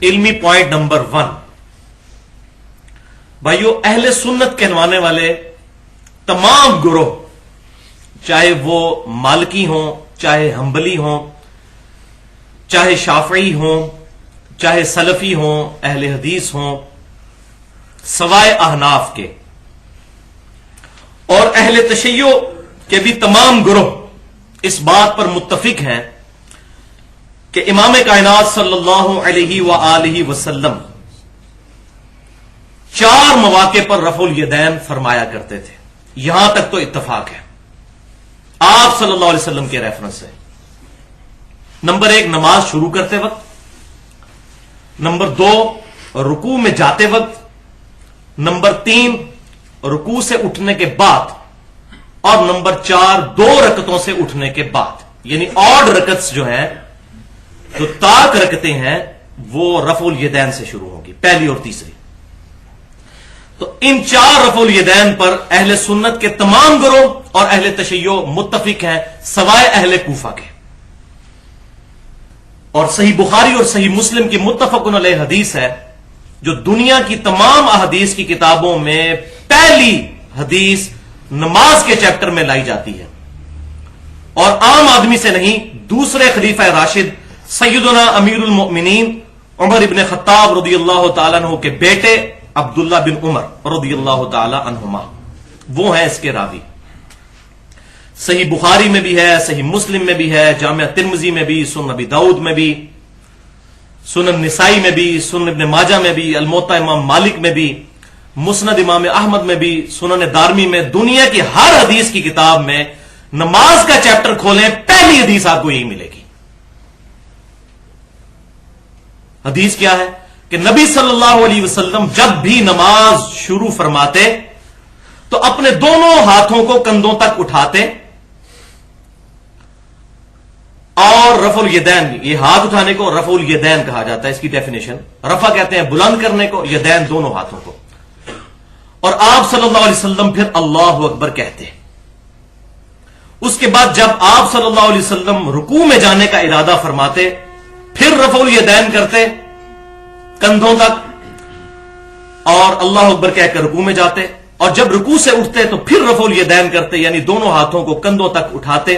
علمی point number 1، بھائیو اہل سنت کہلوانے والے تمام گروہ، چاہے وہ مالکی ہوں، چاہے حنبلی ہوں، چاہے شافعی ہوں، چاہے سلفی ہوں، اہل حدیث ہوں، سوائے احناف کے، اور اہل تشیع کے بھی تمام گروہ اس بات پر متفق ہیں کہ امام کائنات صلی اللہ علیہ وآلہ وسلم 4 مواقع پر رفع الیدین فرمایا کرتے تھے. یہاں تک تو اتفاق ہے آپ صلی اللہ علیہ وسلم کے ریفرنس سے. نمبر 1 نماز شروع کرتے وقت، نمبر 2 رکوع میں جاتے وقت، نمبر 3 رکوع سے اٹھنے کے بعد، اور نمبر 4 2 رکعتوں سے اٹھنے کے بعد. یعنی آڈ رکعتس جو ہیں، جو تاک رکعتیں ہیں، وہ رفع الیدین سے شروع ہوگی، پہلی اور تیسری. تو ان 4 رفع الیدین پر اہل سنت کے تمام گروہ اور اہل تشیع متفق ہیں سوائے اہل کوفہ کے. اور صحیح بخاری اور صحیح مسلم کی متفق علیہ حدیث ہے، جو دنیا کی تمام احادیث کی کتابوں میں پہلی حدیث نماز کے چیپٹر میں لائی جاتی ہے، اور عام آدمی سے نہیں، دوسرے خلیفہ راشد سیدنا امیر المؤمنین عمر ابن خطاب رضی اللہ تعالیٰ عنہ کے بیٹے عبداللہ بن عمر رضی اللہ تعالی عنہما، وہ ہیں اس کے راوی. صحیح بخاری میں بھی ہے، صحیح مسلم میں بھی ہے، جامعہ ترمذی میں بھی، سنن ابی داؤد میں بھی، سنن نسائی میں بھی، سنن ابن ماجہ میں بھی، الموطا امام مالک میں بھی، مسند امام احمد میں بھی، سنن دارمی میں. دنیا کی ہر حدیث کی کتاب میں نماز کا چیپٹر کھولیں، پہلی حدیث آپ کو یہی ملے گی. حدیث کیا ہے کہ نبی صلی اللہ علیہ وسلم جب بھی نماز شروع فرماتے تو اپنے دونوں ہاتھوں کو کندھوں تک اٹھاتے، اور رفع الیدین، یہ ہاتھ اٹھانے کو رفع الیدین کہا جاتا ہے. اس کی ڈیفینیشن، رفع کہتے ہیں بلند کرنے کو، یدین دونوں ہاتھوں کو. اور آپ صلی اللہ علیہ وسلم پھر اللہ اکبر کہتے. اس کے بعد جب آپ صلی اللہ علیہ وسلم رکوع میں جانے کا ارادہ فرماتے، پھر رفع الیدین کرتے کندھوں تک، اور اللہ اکبر کہہ کر رکوع میں جاتے. اور جب رکوع سے اٹھتے تو پھر رفع الیدین کرتے، یعنی دونوں ہاتھوں کو کندھوں تک اٹھاتے،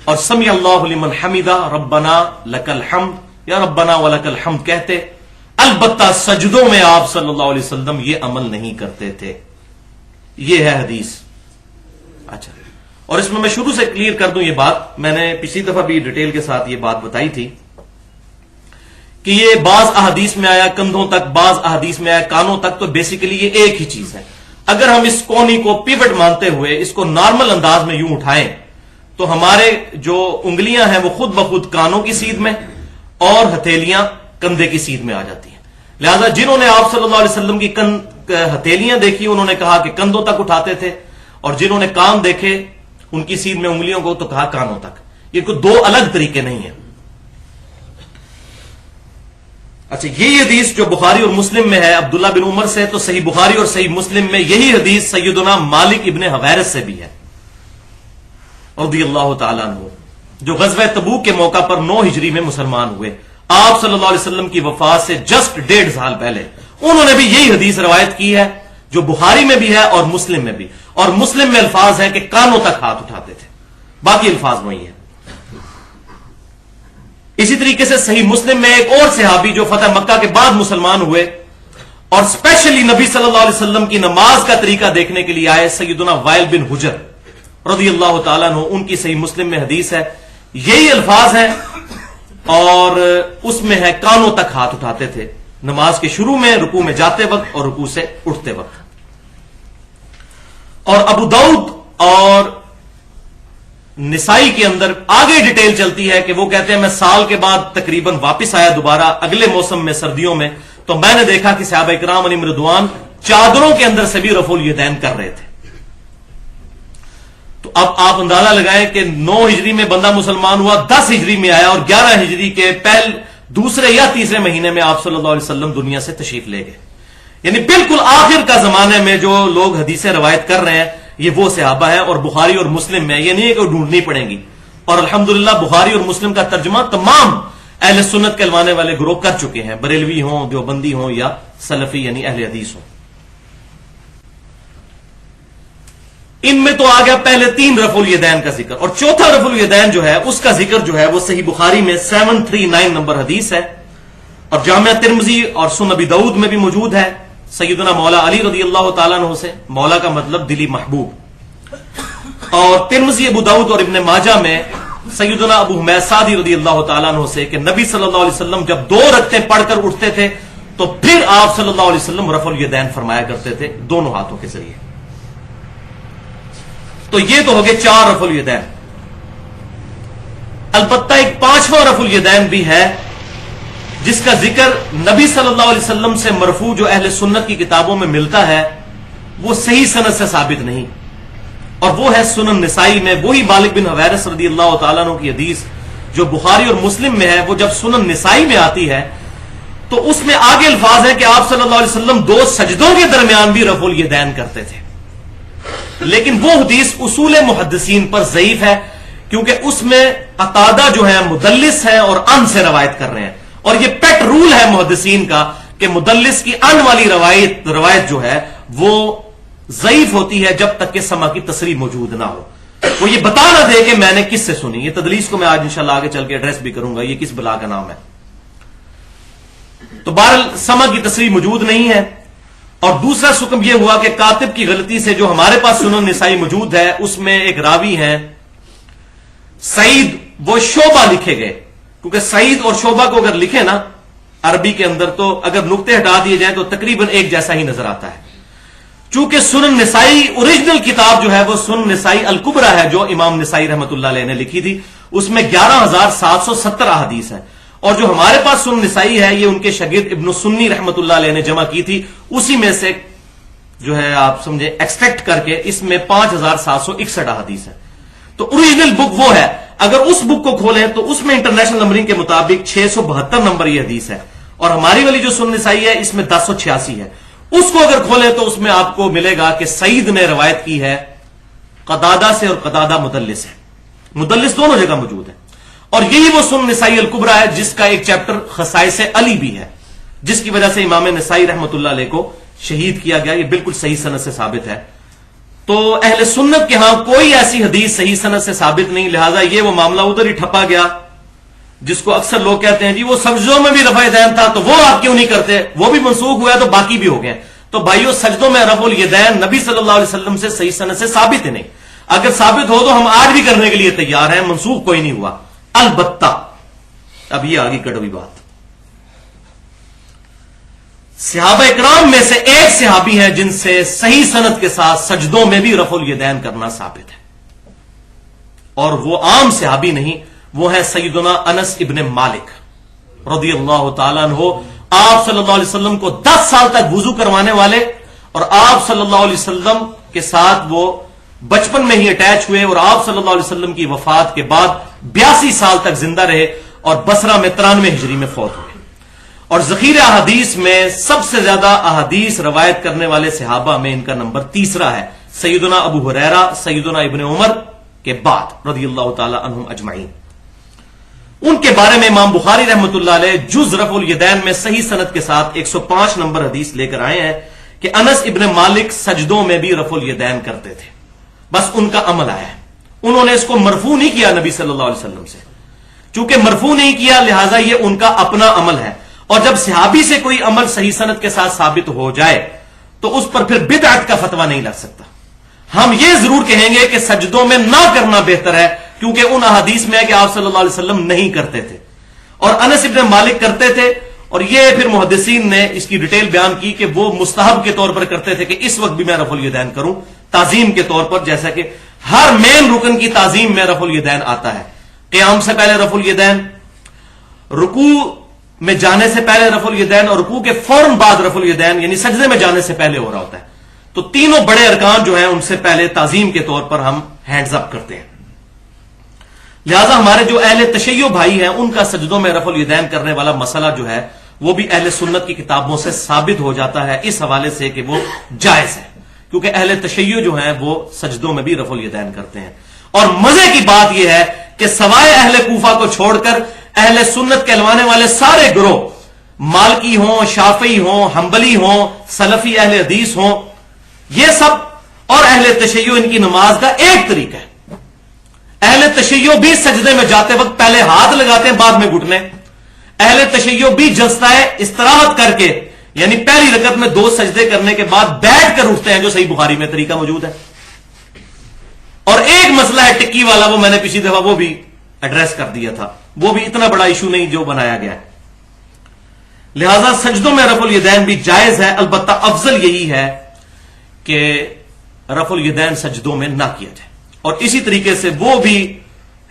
اور سمیع اللہ لمن حمدہ ربنا لک الحمد یا ربنا ولک الحمد کہتے. البتہ سجدوں میں آپ صلی اللہ علیہ وسلم یہ عمل نہیں کرتے تھے. یہ ہے حدیث. اچھا، اور اس میں شروع سے کلیئر کر دوں یہ بات، میں نے پچھلی دفعہ بھی ڈیٹیل کے ساتھ یہ بات بتائی تھی کہ یہ بعض احادیث میں آیا کندھوں تک، بعض احادیث میں آیا کانوں تک، تو بیسیکلی یہ ایک ہی چیز ہے. اگر ہم اس کونی کو پیوٹ مانتے ہوئے اس کو نارمل انداز میں یوں اٹھائیں تو ہمارے جو انگلیاں ہیں وہ خود بخود کانوں کی سیدھ میں اور ہتھیلیاں کندھے کی سیدھ میں آ جاتی ہیں. لہذا جنہوں نے آپ صلی اللہ علیہ وسلم کی ہتھیلیاں دیکھی انہوں نے کہا کہ کندھوں تک اٹھاتے تھے، اور جنہوں نے کان دیکھے ان کی سیدھ میں انگلیوں کو تو کہا کانوں تک. یہ کوئی 2 الگ طریقے نہیں ہیں. اچھا، یہ حدیث جو بخاری اور مسلم میں ہے عبداللہ بن عمر سے، تو صحیح بخاری اور صحیح مسلم میں یہی حدیث سیدنا مالک ابن حویرث سے بھی ہے رضی اللہ تعالیٰ عنہ، جو غزوہ تبوک کے موقع پر 9 ہجری میں مسلمان ہوئے. آپ صلی اللہ علیہ وسلم کی وفات سے جسٹ 1.5 سال پہلے انہوں نے بھی یہی حدیث روایت کی ہے، جو بخاری میں بھی ہے اور مسلم میں بھی. اور مسلم میں الفاظ ہیں کہ کانوں تک ہاتھ اٹھاتے تھے، باقی الفاظ وہی ہیں. اسی طریقے سے صحیح مسلم میں ایک اور صحابی جو فتح مکہ کے بعد مسلمان ہوئے اور اسپیشلی نبی صلی اللہ علیہ وسلم کی نماز کا طریقہ دیکھنے کے لیے آئے، سیدنا وائل بن حجر رضی اللہ تعالیٰ عنہ، ان کی صحیح مسلم میں حدیث ہے، یہی الفاظ ہیں، اور اس میں ہے کانوں تک ہاتھ اٹھاتے تھے نماز کے شروع میں، رکوع میں جاتے وقت اور رکوع سے اٹھتے وقت. اور ابو داؤد اور نسائی کے اندر آگے ڈیٹیل چلتی ہے کہ وہ کہتے ہیں میں سال کے بعد تقریباً واپس آیا دوبارہ اگلے موسم میں، سردیوں میں، تو میں نے دیکھا کہ صحابہ کرام علیہم رضوان چادروں کے اندر سے بھی رفع الیدین کر رہے تھے. تو اب آپ اندازہ لگائیں کہ 9 ہجری میں بندہ مسلمان ہوا، 10 ہجری میں آیا، اور 11 ہجری کے دوسرے یا تیسرے مہینے میں آپ صلی اللہ علیہ وسلم دنیا سے تشریف لے گئے. یعنی بالکل آخر کا زمانے میں جو لوگ حدیثیں روایت کر رہے ہیں یہ وہ صحابہ ہیں، اور بخاری اور مسلم میں یہ نہیں ہے کہ ڈھونڈنی پڑیں گی. اور الحمدللہ بخاری اور مسلم کا ترجمہ تمام اہل سنت کہلوانے والے گروہ کر چکے ہیں، بریلوی ہوں، دیوبندی ہوں یا سلفی یعنی اہل حدیث ہوں. ان میں تو آ گیا پہلے 3 رفع الیدین کا ذکر، اور چوتھا رفع الیدین جو ہے اس کا ذکر جو ہے وہ صحیح بخاری میں 739 نمبر حدیث ہے، اور جامعہ ترمذی اور سنن ابی داؤد میں بھی موجود ہے سیدنا مولا علی رضی اللہ تعالیٰ عنہ سے. مولا کا مطلب دلی محبوب. اور ترمذی، ابو داؤد اور ابن ماجہ میں سیدنا ابو حمید سعدی رضی اللہ تعالیٰ عنہ سے کہ نبی صلی اللہ علیہ وسلم جب 2 رکعتیں پڑھ کر اٹھتے تھے تو پھر آپ صلی اللہ علیہ وسلم رفع الیدین فرمایا کرتے تھے دونوں ہاتھوں کے ذریعے. تو یہ تو ہو گئے 4 رفع الیدین. البتہ ایک 5واں رفع الیدین بھی ہے جس کا ذکر نبی صلی اللہ علیہ وسلم سے مرفوع جو اہل سنت کی کتابوں میں ملتا ہے وہ صحیح سند سے ثابت نہیں، اور وہ ہے سنن نسائی میں وہی مالک بن حویرث رضی اللہ تعالیٰ عنہ کی حدیث جو بخاری اور مسلم میں ہے. وہ جب سنن نسائی میں آتی ہے تو اس میں آگے الفاظ ہیں کہ آپ صلی اللہ علیہ وسلم 2 سجدوں کے درمیان بھی رفع الیدین کرتے تھے، لیکن وہ حدیث اصول محدثین پر ضعیف ہے کیونکہ اس میں قتادہ جو ہے مدلس ہے اور ان سے روایت کر رہے ہیں، اور یہ پیٹ رول ہے محدثین کا کہ مدلس کی ان والی روایت جو ہے وہ ضعیف ہوتی ہے جب تک کہ سما کی تصریح موجود نہ ہو. وہ یہ بتا نہ دے کہ میں نے کس سے سنی. یہ تدلیس کو میں آج انشاءاللہ آگے چل کے ایڈریس بھی کروں گا، یہ کس بلا کا نام ہے. تو بہرحال سما کی تصریح موجود نہیں ہے. اور دوسرا حکم یہ ہوا کہ کاتب کی غلطی سے جو ہمارے پاس سنن نسائی موجود ہے اس میں ایک راوی ہیں سعید، وہ شعبہ لکھے گئے، کیونکہ سعید اور شعبہ کو اگر لکھے نا عربی کے اندر تو اگر نقطے ہٹا دیے جائیں تو تقریباً ایک جیسا ہی نظر آتا ہے. چونکہ سنن نسائی اوریجنل کتاب جو ہے وہ سنن نسائی الکبرا ہے جو امام نسائی رحمت اللہ علیہ نے لکھی تھی، اس میں 11,770 احادیث ہیں، اور جو ہمارے پاس سنن نسائی ہے یہ ان کے شاگرد ابن سنی رحمت اللہ علیہ نے جمع کی تھی، اسی میں سے جو ہے آپ سمجھے ایکسٹریکٹ کر کے اس میں 5,761 احادیث ہیں. تو اوریجنل بک وہ ہے. اگر اس بک کو کھولیں تو اس میں انٹرنیشنل نمبرنگ کے مطابق 672 نمبر یہ حدیث ہے، اور ہماری والی جو سنن نسائی ہے اس میں 1086 ہے. اس کو اگر کھولیں تو اس میں آپ کو ملے گا کہ سعید نے روایت کی ہے قتادہ سے، اور قتادہ مدلس ہے. مدلس دونوں جگہ موجود ہے. اور یہی وہ سنن نسائی الکبرا ہے جس کا ایک چیپٹر خصائص علی بھی ہے، جس کی وجہ سے امام نسائی رحمت اللہ علیہ کو شہید کیا گیا. یہ بالکل صحیح سند سے ثابت ہے. تو اہل سنت کے ہاں کوئی ایسی حدیث صحیح سند سے ثابت نہیں، لہذا یہ وہ معاملہ ادھر ہی ٹھپا گیا جس کو اکثر لوگ کہتے ہیں جی وہ سجدوں میں بھی رفع الیدین تھا تو وہ آپ کیوں نہیں کرتے، وہ بھی منسوخ ہوا ہے تو باقی بھی ہو گئے. تو بھائیو سجدوں میں رفع الیدین نبی صلی اللہ علیہ وسلم سے صحیح سند سے ثابت ہی نہیں. اگر ثابت ہو تو ہم آج بھی کرنے کے لیے تیار ہیں، منسوخ کوئی نہیں ہوا. البتہ اب یہ آگے کڑوی بات، صحابہ اکرام میں سے ایک صحابی ہیں جن سے صحیح سند کے ساتھ سجدوں میں بھی رفع الیدین کرنا ثابت ہے، اور وہ عام صحابی نہیں، وہ ہے سیدنا انس ابن مالک رضی اللہ تعالیٰ عنہ. آپ صلی اللہ علیہ وسلم کو 10 سال تک وضو کروانے والے، اور آپ صلی اللہ علیہ وسلم کے ساتھ وہ بچپن میں ہی اٹیچ ہوئے، اور آپ صلی اللہ علیہ وسلم کی وفات کے بعد 82 سال تک زندہ رہے، اور بصرہ میں 93 ہجری میں فوت ہوئے. اور ذخیرہ احادیث میں سب سے زیادہ احادیث روایت کرنے والے صحابہ میں ان کا نمبر 3 ہے، سیدنا ابو ہریرہ، سیدنا ابن عمر کے بعد رضی اللہ تعالی عنہم اجمعین. ان کے بارے میں امام بخاری رحمت اللہ علیہ جز رفع الیدین میں صحیح سند کے ساتھ 105 نمبر حدیث لے کر آئے ہیں کہ انس ابن مالک سجدوں میں بھی رفع الیدین کرتے تھے. بس ان کا عمل آیا ہے، انہوں نے اس کو مرفوع نہیں کیا نبی صلی اللہ علیہ وسلم سے. چونکہ مرفوع نہیں کیا لہذا یہ ان کا اپنا عمل ہے، اور جب صحابی سے کوئی عمل صحیح سند کے ساتھ ثابت ہو جائے تو اس پر پھر بدعت کا فتویٰ نہیں لگ سکتا. ہم یہ ضرور کہیں گے کہ سجدوں میں نہ کرنا بہتر ہے، کیونکہ ان احادیث میں ہے کہ آپ صلی اللہ علیہ وسلم نہیں کرتے تھے اور انس ابن مالک کرتے تھے. اور یہ پھر محدثین نے اس کی ڈیٹیل بیان کی کہ وہ مستحب کے طور پر کرتے تھے کہ اس وقت بھی میں رفع الیدین کروں، تعظیم کے طور پر، جیسا کہ ہر مین رکن کی تعظیم میں رفع الیدین آتا ہے. قیام سے پہلے رفع الیدین، رکوع میں جانے سے پہلے رفع الیدین، اور رکوع کے فوراً بعد رفع الیدین، یعنی سجدے میں جانے سے پہلے ہو رہا ہوتا ہے. تو تینوں بڑے ارکان جو ہیں ان سے پہلے تعظیم کے طور پر ہم ہینڈز اپ کرتے ہیں. لہذا ہمارے جو اہل تشیع بھائی ہیں ان کا سجدوں میں رفع الیدین کرنے والا مسئلہ جو ہے وہ بھی اہل سنت کی کتابوں سے ثابت ہو جاتا ہے اس حوالے سے کہ وہ جائز ہے، کیونکہ اہل تشیع جو ہیں وہ سجدوں میں بھی رفع الیدین کرتے ہیں. اور مزے کی بات یہ ہے کہ سوائے اہل کوفہ کو چھوڑ کر اہل سنت کہلوانے والے سارے گروہ، مالکی ہوں، شافعی ہوں، حنبلی ہوں، سلفی اہل حدیث ہوں، یہ سب اور اہل تشیع، ان کی نماز کا ایک طریقہ ہے۔ اہل تشیع بھی سجدے میں جاتے وقت پہلے ہاتھ لگاتے ہیں، بعد میں گھٹنے۔ اہل تشیع بھی جلسہ استراحت کر کے، یعنی پہلی رکعت میں 2 سجدے کرنے کے بعد بیٹھ کر اٹھتے ہیں، جو صحیح بخاری میں طریقہ موجود ہے۔ اور ایک مسئلہ ہے ٹکی والا، وہ میں نے پچھلی دفعہ وہ بھی ایڈریس کر دیا تھا، وہ بھی اتنا بڑا ایشو نہیں جو بنایا گیا ہے۔ لہذا سجدوں میں رفع الیدین بھی جائز ہے، البتہ افضل یہی ہے کہ رفع الیدین سجدوں میں نہ کیا جائے۔ اور اسی طریقے سے وہ بھی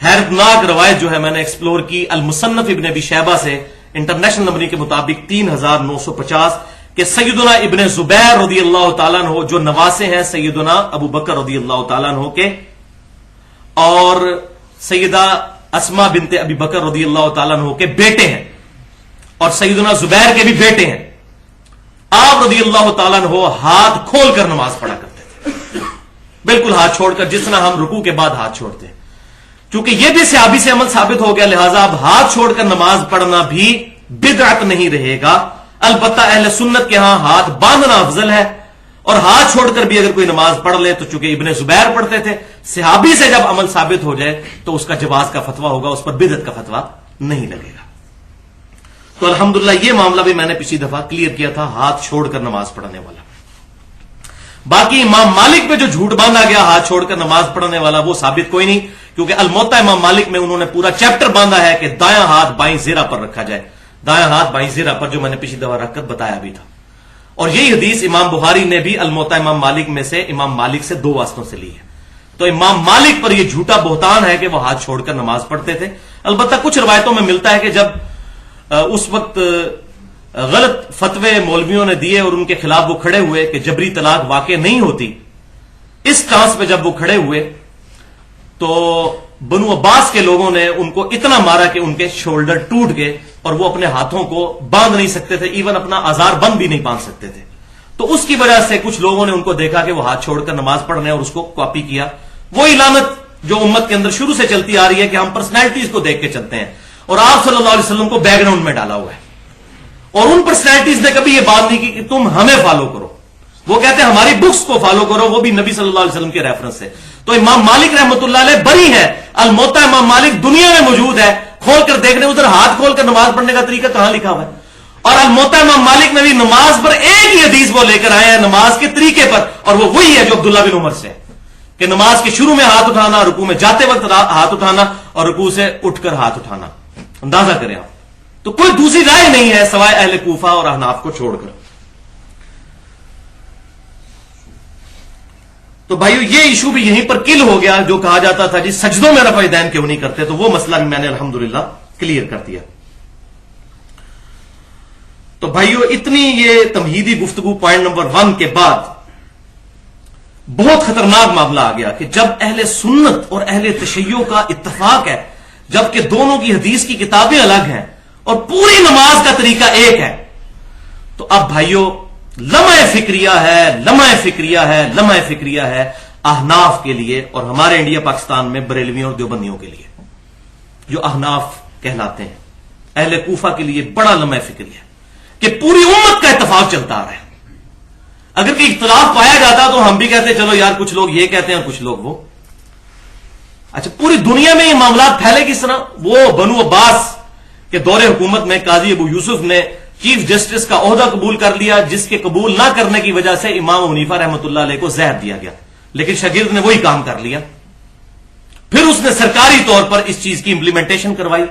حیرتناک روایت جو ہے میں نے ایکسپلور کی المصنف ابن ابی شیبہ سے، انٹرنیشنل نمبر کے مطابق 3950، کہ سیدنا ابن زبیر رضی اللہ تعالیٰ عنہ جو نواسے ہیں سیدنا ابو بکر رضی اللہ تعالیٰ عنہ کے، اور سیدہ اسما بنت ابی بکر رضی اللہ تعالیٰ عنہ کے بیٹے ہیں، اور سیدنا زبیر کے بھی بیٹے ہیں، آپ رضی اللہ تعالیٰ عنہ ہاتھ کھول کر نماز پڑھا کرتے تھے، بالکل ہاتھ چھوڑ کر، جس طرح ہم رکوع کے بعد ہاتھ چھوڑتے ہیں۔ چونکہ یہ بھی صحابی سے عمل ثابت ہو گیا، لہذا اب ہاتھ چھوڑ کر نماز پڑھنا بھی بدعت نہیں رہے گا۔ البتہ اہل سنت کے ہاں ہاتھ باندھنا افضل ہے، اور ہاتھ چھوڑ کر بھی اگر کوئی نماز پڑھ لے تو چونکہ ابن زبیر پڑھتے تھے، صحابی سے جب عمل ثابت ہو جائے تو اس کا جواز کا فتویٰ ہوگا، اس پر بدعت کا فتویٰ نہیں لگے گا۔ تو الحمدللہ یہ معاملہ بھی میں نے پچھلی دفعہ کلیئر کیا تھا، ہاتھ چھوڑ کر نماز پڑھنے والا۔ باقی امام مالک پہ جو جھوٹ باندھا گیا ہاتھ چھوڑ کر نماز پڑھنے والا، وہ ثابت کوئی نہیں، کیونکہ الموطا امام مالک میں انہوں نے پورا چیپٹر باندھا ہے کہ دایاں ہاتھ بائیں زیرہ پر رکھا جائے، دایاں ہاتھ بائیں زیرہ پر، جو میں نے پچھلی دفعہ رکھ کر بتایا بھی تھا۔ اور یہی حدیث امام بخاری نے بھی الموطا امام مالک میں سے امام مالک سے 2 واسطوں سے لی ہے۔ تو امام مالک پر یہ جھوٹا بہتان ہے کہ وہ ہاتھ چھوڑ کر نماز پڑھتے تھے۔ البتہ کچھ روایتوں میں ملتا ہے کہ جب اس وقت غلط فتوے مولویوں نے دیے اور ان کے خلاف وہ کھڑے ہوئے کہ جبری طلاق واقع نہیں ہوتی، اس چانس پہ جب وہ کھڑے ہوئے تو بنو عباس کے لوگوں نے ان کو اتنا مارا کہ ان کے شولڈر ٹوٹ گئے اور وہ اپنے ہاتھوں کو باندھ نہیں سکتے تھے، ایون اپنا آزار بند بھی نہیں باندھ سکتے تھے۔ تو اس کی وجہ سے کچھ لوگوں نے ان کو دیکھا کہ وہ ہاتھ چھوڑ کر نماز پڑھ رہے ہیں اور اس کو کاپی کیا۔ وہی لعنت جو امت کے اندر شروع سے چلتی آ رہی ہے کہ ہم پرسنالٹیز کو دیکھ کے چلتے ہیں، اور آپ صلی اللہ علیہ وسلم کو بیک گراؤنڈ میں ڈالا ہوا ہے، اور ان پرسنالٹیز نے کبھی یہ بات نہیں کی کہ تم ہمیں فالو کرو، وہ کہتے ہیں ہماری بکس کو فالو کرو، وہ بھی نبی صلی اللہ علیہ وسلم کے ریفرنس سے۔ تو امام مالک رحمۃ اللہ علیہ بری ہے، الموطا امام مالک دنیا میں موجود ہے، کھول کر دیکھنے ادھر ہاتھ کھول کر نماز پڑھنے کا طریقہ کہاں لکھا ہوا ہے؟ اور الموطا امام مالک میں بھی نماز پر ایک ہی حدیث وہ لے کر آئے ہیں نماز کے طریقے پر، اور وہ وہی ہے جو عبداللہ بن عمر سے ہے کہ نماز کے شروع میں ہاتھ اٹھانا، رکوع میں جاتے وقت ہاتھ اٹھانا، اور رکوع سے اٹھ کر ہاتھ اٹھانا۔ اندازہ کریں آپ، تو کوئی دوسری رائے نہیں ہے سوائے اہل کوفہ اور احناف کو چھوڑ کر۔ تو بھائیو یہ ایشو بھی یہیں پر کل ہو گیا، جو کہا جاتا تھا جی سجدوں میں رفع یدین کیوں نہیں کرتے، تو وہ مسئلہ بھی میں نے الحمدللہ کلیئر کر دیا۔ تو بھائیو اتنی یہ تمہیدی گفتگو پوائنٹ نمبر 1 کے بعد بہت خطرناک معاملہ آ گیا کہ جب اہل سنت اور اہل تشیع کا اتفاق ہے، جبکہ دونوں کی حدیث کی کتابیں الگ ہیں اور پوری نماز کا طریقہ ایک ہے، تو اب بھائیو لمحہ فکریہ ہے احناف کے لیے، اور ہمارے انڈیا پاکستان میں بریلویوں اور دیوبندیوں کے لیے جو احناف کہلاتے ہیں، اہل کوفہ کے لیے بڑا لمحہ فکری ہے کہ پوری امت کا اتفاق چلتا آ رہا ہے۔ اگر کوئی اختلاف پایا جاتا تو ہم بھی کہتے چلو یار کچھ لوگ یہ کہتے ہیں اور کچھ لوگ وہ۔ اچھا پوری دنیا میں یہ معاملات پھیلے کس طرح؟ وہ بنو عباس کے دور حکومت میں قاضی ابو یوسف نے چیف جسٹس کا عہدہ قبول کر لیا، جس کے قبول نہ کرنے کی وجہ سے امام حنیفہ رحمۃ اللہ علیہ کو زہر دیا گیا، لیکن شاگرد نے وہی کام کر لیا۔ پھر اس نے سرکاری طور پر اس چیز کی امپلیمنٹیشن کروائی،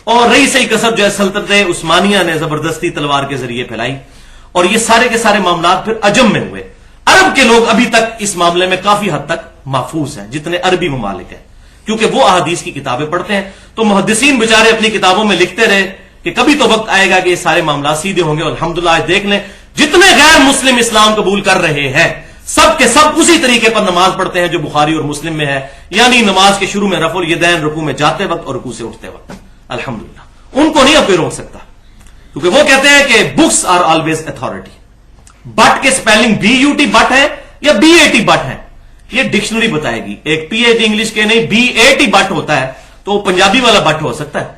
اور رہی صحیح کسب جو ہے سلطنت عثمانیہ نے زبردستی تلوار کے ذریعے پھیلائی، اور یہ سارے کے سارے معاملات پھر عجم میں ہوئے۔ عرب کے لوگ ابھی تک اس معاملے میں کافی حد تک محفوظ ہیں، جتنے عربی ممالک ہیں، کیونکہ وہ احادیث کی کتابیں پڑھتے ہیں۔ تو محدثین بیچارے اپنی کتابوں میں لکھتے رہے کہ کبھی تو وقت آئے گا کہ یہ سارے معاملات سیدھے ہوں گے، اور الحمدللہ آج دیکھ لیں جتنے غیر مسلم اسلام قبول کر رہے ہیں سب کے سب اسی طریقے پر نماز پڑھتے ہیں جو بخاری اور مسلم میں ہے، یعنی نماز کے شروع میں رفع الیدین، رکوع میں جاتے وقت اور رکوع سے اٹھتے وقت۔ الحمدللہ ان کو نہیں اب کوئی روک سکتا، کیونکہ وہ کہتے ہیں کہ books are always authority. But کے سپیلنگ BUT بٹ ہے یا BAT بٹ ہے، یہ ڈکشنری بتائے گی۔ ایک PhD انگلش کے نہیں BAT بٹ ہوتا ہے، تو وہ پنجابی والا بٹ ہو سکتا ہے۔